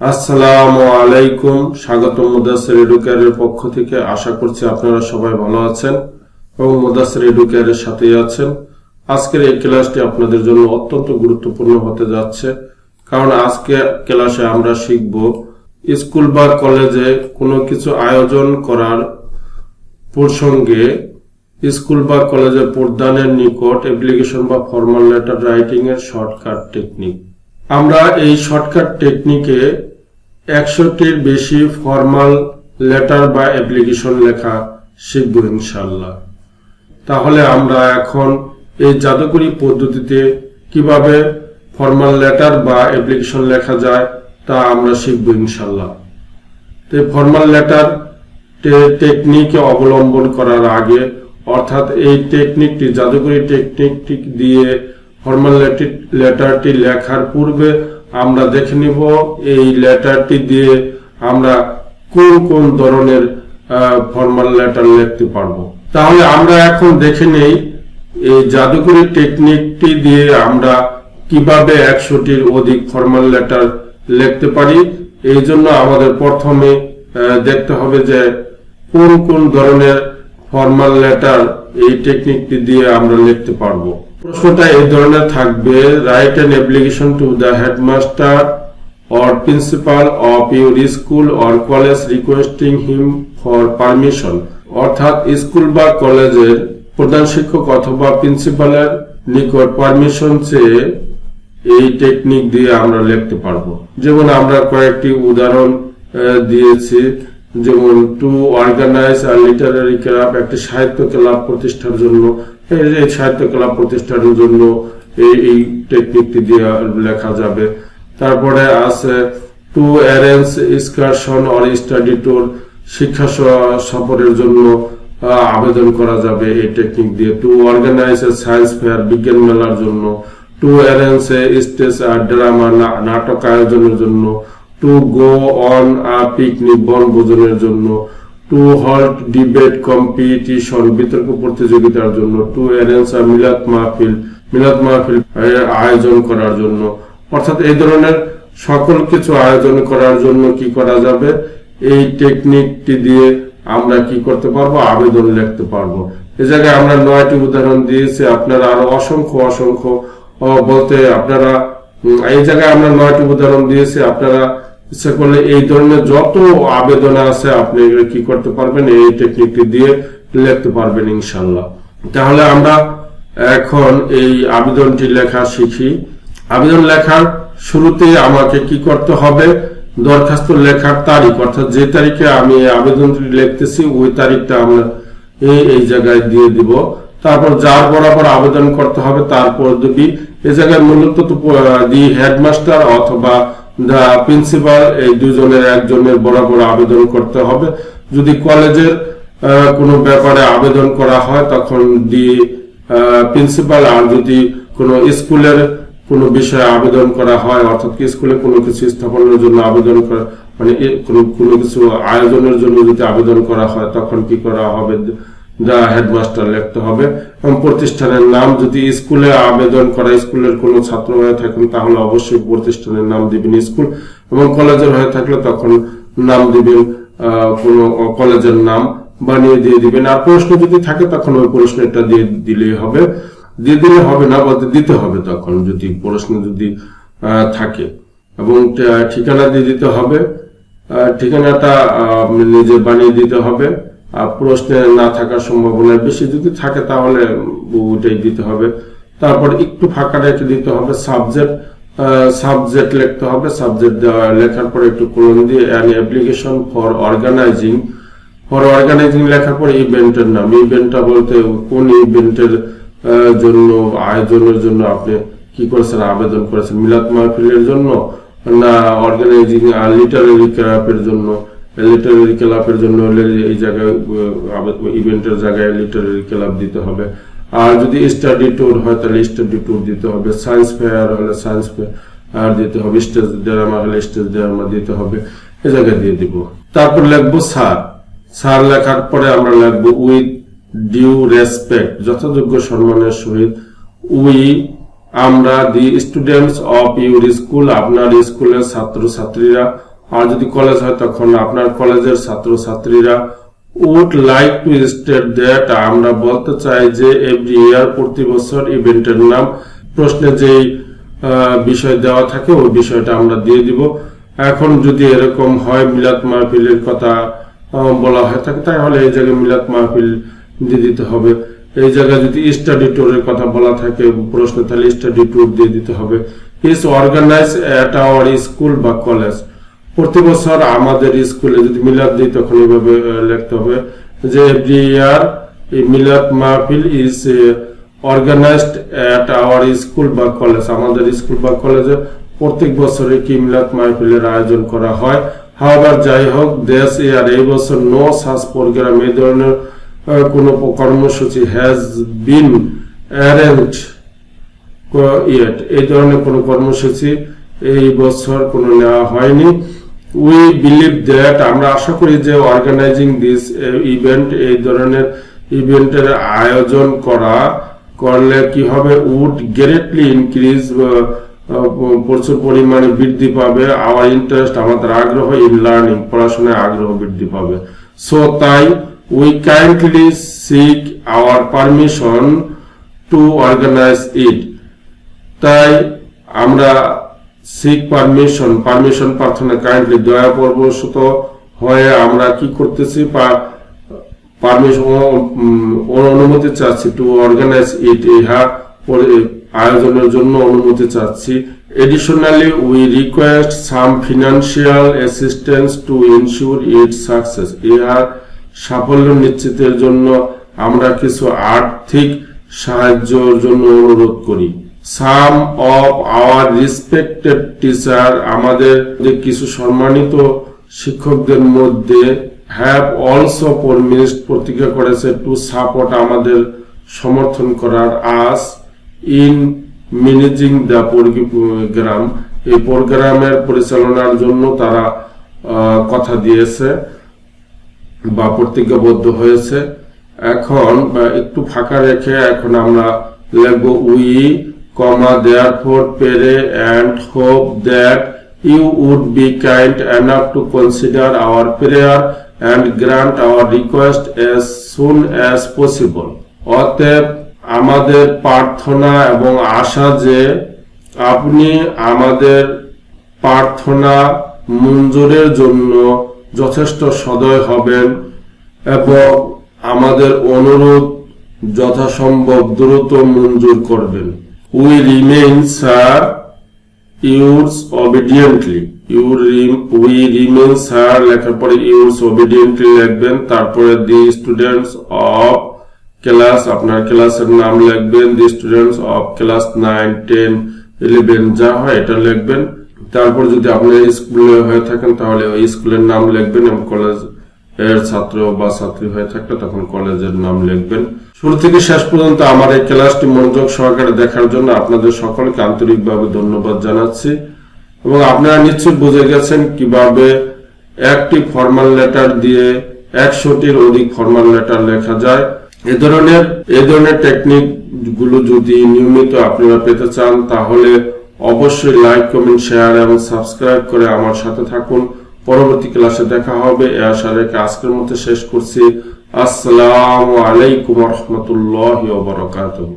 আসসালামু আলাইকুম। স্বাগতম মোদাসের এডুকেয়ারের পক্ষ থেকে। আশা করছি আপনারা সবাই ভালো আছেন এবং মোদাসের এডুকেয়ারের সাথেই আছেন। আজকের এই ক্লাসটি আপনাদের জন্য অত্যন্ত গুরুত্বপূর্ণ হতে যাচ্ছে, কারণ আজকে ক্লাসে আমরা শিখব স্কুল বা কলেজে কোনো কিছু আয়োজন করার প্রসঙ্গে স্কুল বা কলেজে প্রদানের নিকট অ্যাপ্লিকেশন বা ফর্মাল লেটার রাইটিং এর শর্টকাট টেকনিক। আমরা এই শর্টকাট টেকনিকে 100টির বেশি ফর্মাল লেটার বা অ্যাপ্লিকেশন লেখা শিখব ইনশাআল্লাহ। তাহলে আমরা এখন এই জাদুকরি পদ্ধতিতে কিভাবে ফর্মাল লেটার বা অ্যাপ্লিকেশন লেখা যায় তা আমরা শিখব ইনশাআল্লাহ। তো ফর্মাল লেটার টেকনিকে অবলম্বন করার আগে, অর্থাৎ এই টেকনিকটি জাদুকরি টেকনিকটি দিয়ে ফর্মাল লেটারটি লেখার পূর্বে আমরা দেখে নিব এই লেটারটি দিয়ে আমরা কোন কোন ধরনের ফর্মাল লেটার লিখতে পারবো। তাহলে আমরা এখন দেখে নেই এই জাদুকরি টেকনিকটি দিয়ে আমরা কিভাবে 100টির অধিক ফর্মাল লেটার লিখতে পারি। এই জন্য আমাদের প্রথমে দেখতে হবে যে কোন কোন ধরনের ফর্মাল লেটার এই টেকনিকটি দিয়ে আমরা লিখতে পারবো। প্রশ্নটা এই ধরনের থাকবে, write an application to the headmaster or principal of your school or college requesting him for permission। অর্থাৎ স্কুল বা কলেজের প্রধান শিক্ষক অথবা প্রিন্সিপালের নিকট পারমিশন চেয়ে এই টেকনিক দিয়ে আমরা লিখতে পারবো। যেমন আমরা কয়েকটি উদাহরণ দিয়েছি, যেমন টু অর্গানাইজ আ লিটারারি ক্লাব, একটি সাহিত্য ক্লাব প্রতিষ্ঠার জন্য, এই সাহিত্য ক্লাব প্রতিষ্ঠার জন্য এই টেকনিকটি দিয়ে লেখা যাবে। তারপরে আছে to arrange excursion or study tour, শিক্ষা সফরের জন্য আবেদন করা যাবে এই টেকনিক দিয়ে। To organise a science fair, বিজ্ঞান মেলার জন্য। To arrange a stage drama, নাটক আয়োজনের জন্য। To go on a picnic, বনভোজনের জন্য। টু হল্ড ডিবেট কম্পিটিশন, বিতর্ক প্রতিযোগিতার জন্য। টু অ্যারেঞ্জ আ মিলাদ মাহফিল, মিলাদ মাহফিল আয়োজন করার জন্য। অর্থাৎ এই ধরনের সকল কিছু আয়োজন করার জন্য কি করা যাবে, এই টেকনিকটি দিয়ে আমরা কি করতে পারবো, আবেদন লিখতে পারবো। এই জায়গায় আমরা 9টি উদাহরণ দিয়েছি, আপনারা আরো অসংখ্য অসংখ্য বলতে আপনারা এই জায়গায় আমরা 9টি উদাহরণ দিয়েছি, আপনারা ইচ্ছা করলে এই ধরনের যত আবেদন আছে আপনি কি করতে পারবেন, এই টেকনিকটি দিয়ে লিখতে পারবেন ইনশাআল্লাহ। তাহলে আমরা এখন এই আবেদনটি লেখা শিখি। আবেদন লেখার শুরুতে আমাকে কি করতে হবে, দরখাস্ত লেখার তারিখ, অর্থাৎ যে তারিখে আমি আবেদনটি লিখতেছি ওই তারিখটা আমরা এই জায়গায় দিয়ে দিব। তারপর যার বরাবর আবেদন করতে হবে তারপর দিবি। এই জায়গায় মূলত দি হেডমাস্টার অথবা দা প্রিন্সিপাল, এই দুজনের একজনের বরাবর আবেদন করতে হবে। যদি কলেজের কোনো ব্যাপারে আবেদন করা হয় তখন দি প্রিন্সিপাল, আর যদি কোনো স্কুলের কোনো বিষয়ে আবেদন করা হয়, অর্থাৎ স্কুলে কোনো কিছু স্থাপনের জন্য আবেদন করা, মানে কোনো কিছু আয়োজনের জন্য যদি আবেদন করা হয় তখন কি করা হবে, দা হেডমাস্টার লিখতে হবে। এবং প্রতিষ্ঠানের নাম, যদি স্কুলে আবেদন করা স্কুলের কোনো ছাত্র হয়ে থাকেন তাহলে অবশ্যই প্রতিষ্ঠানের নাম দিবেন স্কুল, এবং কলেজের হয়ে থাকলে তখন নাম দিবেন কোনো কলেজের নাম বানিয়ে দিয়ে দিবেন। আর প্রশ্ন যদি থাকে তখন ওই প্রশ্নটা দিয়ে দিলেই হবে, দিয়ে দিলে হবে না, বলতে দিতে হবে তখন যদি প্রশ্ন যদি থাকে। এবং ঠিকানা দিয়ে দিতে হবে, ঠিকানাটা নিজে বানিয়ে দিতে হবে। আর প্রশ্নে না থাকার সম্ভাবনা বেশি যদি থাকে তাহলে ওটাই দিতে হবে। তারপর একটু ফাঁকা রেখে দিতে হবে। সাবজেক্ট লিখতে হবে। সাবজেক্ট লেখার পরে একটু কোলন দিয়ে অ্যান অ্যাপ্লিকেশন ফর অর্গানাইজিং, লেখার পরে ইভেন্টের নাম, ইভেন্টটা বলতে কোন ইভেন্টের জন্য, আয়োজনের জন্য আপনি কি করেছেন, আবেদন করেছেন, মিলাদ মাহফিলের জন্য না অর্গানাইজিং লিটারারি ক্লাবের জন্য। লিটারারি ক্লাবের জন্য হলে এই জায়গায় ইভেন্টের জায়গায় লিটারারি ক্লাব দিতে হবে। আর যদি স্টাডি ট্যুর হয় তাহলে স্টাডি ট্যুর দিতে হবে। সায়েন্স ফেয়ার হলে সায়েন্স ফেয়ার দিতে হবে। স্টেজ ড্রামা হলে স্টেজ ড্রামা দিতে হবে। এই জায়গায় দিয়ে দিব। তারপর লিখবো স্যার লেখার পরে আমরা লিখবো উইথ ডিউ রেসপেক্ট, যথাযোগ্য সম্মানের সহিত। আমরা the students of your school, আপনার স্কুলের ছাত্র ছাত্রীরা। আর যদি কলেজ হয় তখন আপনার কলেজের ছাত্রছাত্রীরা would like to state that আমরা বলতে চাই যে every year প্রতি বছর ইভেন্টের নাম প্রশ্নে যেই বিষয় দেওয়া থাকে ওই বিষয়টা আমরা দিয়ে দিব। এখন যদি এরকম হয় মিলাদ মাহফিলের কথা বলা হয় থাকে তাহলে এই জায়গায় মিলাদ মাহফিল দিয়ে দিতে হবে। এই জায়গায় যদি স্টাডি ট্যুরের কথা বলা থাকে প্রশ্ন তাহলে স্টাডি ট্যুর দিয়ে দিতে হবে। Is organise at our school বা কলেজ, প্রতি বছর আমাদের স্কুলে যদি মিলাদ দিই তখন এইভাবে লিখতে হবে যে এভরি ইয়ার মিলাদ মাহফিল is organised at our school বা কলেজ, আমাদের স্কুল বা কলেজে প্রত্যেক বছরে কি মিলাদ মাহফিলের আয়োজন করা হয়। হাওয়ার যাই হোক দেশ ইয়ার এই বছর নো সাচ প্রোগ্রাম, এই ধরনের কোনো কর্মসূচি হ্যাজ বিন অ্যারেঞ্জ ইয়েট, এই ধরনের কোনো কর্মসূচি এই বছর কোনো নেওয়া হয়নি। উই বিলিভ দ্যাট, আমরা আশা করি যে অর্গানাইজিং দিস ইভেন্ট, এই ধরনের ইভেন্টের আয়োজন করলে কি হবে, উড গ্রেটলি ইনক্রিজ, প্রচুর পরিমাণে বৃদ্ধি পাবে আওয়ার ইন্টারেস্ট, আমাদের আগ্রহ, ইন লার্নিং, পড়াশোনায় আগ্রহ বৃদ্ধি পাবে। সো তাই we kindly seek our permission to organise it, তাই আমরা সিক পারমিশন প্রার্থনা, কাইন্ডলি দয়াপরবশত হয়ে আমরা কি করতেছি অনুমতি চাচ্ছি, টু অর্গানাইজ ইট, ইহা আয়োজনের জন্য অনুমতি চাচ্ছি। Additionally we request some financial assistance to ensure it success, ইহার সাফল্য নিশ্চিতের জন্য আমরা কিছু আর্থিক সাহায্যের জন্য অনুরোধ করি। সাম অফ আওয়ার রেসপেক্টেড টিচার, আমাদের কিছু সম্মানিত শিক্ষকদের মধ্যে হ্যাভ অলসো প্রমিসড, প্রতিজ্ঞা করেছে, টু সাপোর্ট, আমাদের সমর্থন করার, us in managing the programme, এই প্রোগ্রামের পরিচালনার জন্য তারা কথা দিয়েছে বা প্রতিজ্ঞাবদ্ধ হয়েছে। এখন একটু ফাঁকা রেখে এখন আমরা লিখব we therefore pray and hope that you would be kind enough to consider our prayer and grant our request as soon as possible. অতএব আমাদের প্রার্থনা এবং আশা যে আপনি আমাদের প্রার্থনা মঞ্জুরের জন্য যথেষ্ট সদয় হবেন এবং আমাদের অনুরোধ যথাসম্ভব দ্রুত মঞ্জুর করবেন। We remain, sir, yours obediently. We remain, sir, লেখার পরে yours obediently লিখবেন, তারপরে the students of class, আপনার ক্লাসের নাম লিখবেন, the students of class 9, 10, 11 যা হয় এটা লিখবেন। তারপর যদি আপনি স্কুলে হয়ে থাকেন তাহলে ওই স্কুলের নাম লিখবেন এবং কলেজ এর ছাত্র বা ছাত্রী হয়ে থাকলে তখন কলেজের নাম লিখবেন। শুরু থেকে শেষ পর্যন্ত আমার এই ক্লাসটি মনোযোগ সহকারে দেখার জন্য আপনাদের সকলকে আন্তরিকভাবে ধন্যবাদ জানাচ্ছি এবং আপনারা নিশ্চয়ই বুঝে গেছেন কিভাবে একটি ফর্মাল লেটার দিয়ে 100টির অধিক ফর্মাল লেটার লেখা যায়। এই ধরনের টেকনিক গুলো যদি নিয়মিত আপনারা পেতে চান তাহলে অবশ্যই লাইক, কমেন্ট, শেয়ার এবং সাবস্ক্রাইব করে আমার সাথে থাকুন। পরবর্তী ক্লাসে দেখা হবে এই আশা রেখে আজকের মতো শেষ করছি। আসসালামু আলাইকুম ওয়া রাহমাতুল্লাহি ওয়া বারাকাতুহু।